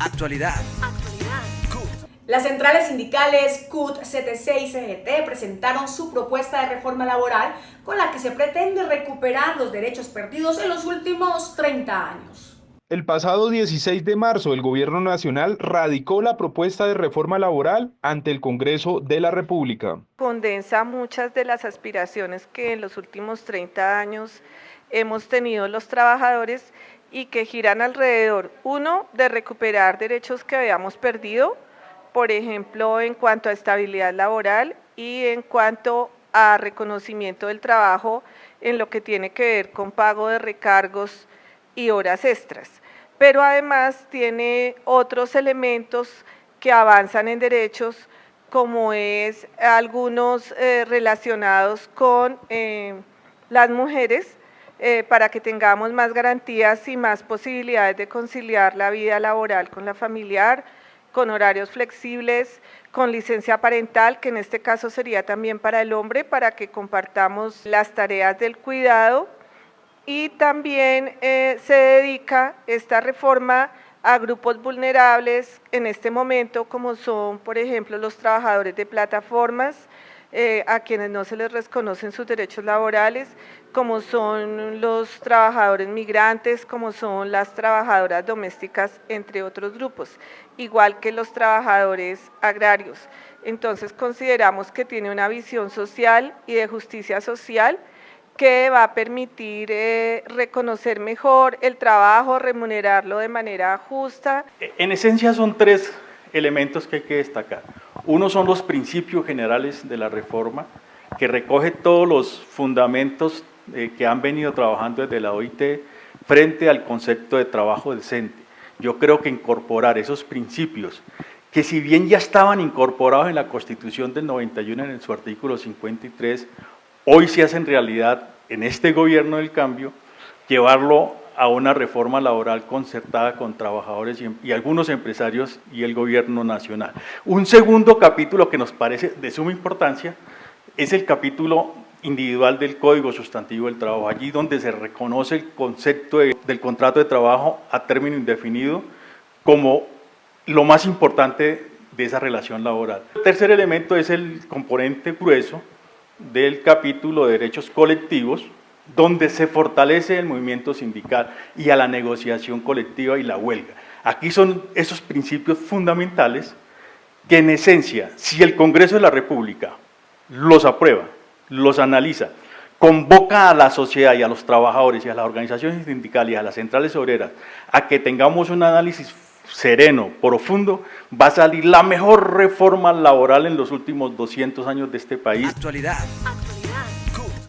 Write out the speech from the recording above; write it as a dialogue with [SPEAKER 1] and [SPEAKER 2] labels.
[SPEAKER 1] Actualidad.
[SPEAKER 2] Las centrales sindicales CUT, CTC y CGT presentaron su propuesta de reforma laboral con la que se pretende recuperar los derechos perdidos en los últimos 30 años.
[SPEAKER 3] El pasado 16 de marzo, el Gobierno Nacional radicó la propuesta de reforma laboral ante el Congreso de la República.
[SPEAKER 4] Condensa muchas de las aspiraciones que en los últimos 30 años hemos tenido los trabajadores y que giran alrededor, uno, de recuperar derechos que habíamos perdido, por ejemplo, en cuanto a estabilidad laboral y en cuanto a reconocimiento del trabajo en lo que tiene que ver con pago de recargos y horas extras. Pero además tiene otros elementos que avanzan en derechos, como es algunos relacionados con las mujeres, para que tengamos más garantías y más posibilidades de conciliar la vida laboral con la familiar, con horarios flexibles, con licencia parental, que en este caso sería también para el hombre, para que compartamos las tareas del cuidado. Y también se dedica esta reforma a grupos vulnerables en este momento, como son, por ejemplo, los trabajadores de plataformas, a quienes no se les reconocen sus derechos laborales, como son los trabajadores migrantes, como son las trabajadoras domésticas, entre otros grupos, igual que los trabajadores agrarios. Entonces consideramos que tiene una visión social y de justicia social que va a permitir reconocer mejor el trabajo, remunerarlo de manera justa.
[SPEAKER 5] En esencia son tres elementos que hay que destacar. Uno son los principios generales de la reforma, que recoge todos los fundamentos que han venido trabajando desde la OIT frente al concepto de trabajo decente. Yo creo que incorporar esos principios, que si bien ya estaban incorporados en la Constitución del 91 en su artículo 53, hoy se hacen realidad en este gobierno del cambio, llevarlo a una reforma laboral concertada con trabajadores y algunos empresarios y el gobierno nacional. Un segundo capítulo que nos parece de suma importancia es el capítulo individual del Código Sustantivo del Trabajo, allí donde se reconoce el concepto del contrato de trabajo a término indefinido como lo más importante de esa relación laboral. El tercer elemento es el componente grueso del capítulo de derechos colectivos, donde se fortalece el movimiento sindical y a la negociación colectiva y la huelga. Aquí son esos principios fundamentales que en esencia, si el Congreso de la República los aprueba, los analiza, convoca a la sociedad y a los trabajadores y a las organizaciones sindicales y a las centrales obreras a que tengamos un análisis sereno, profundo, va a salir la mejor reforma laboral en los últimos 200 años de este país.
[SPEAKER 1] Actualidad.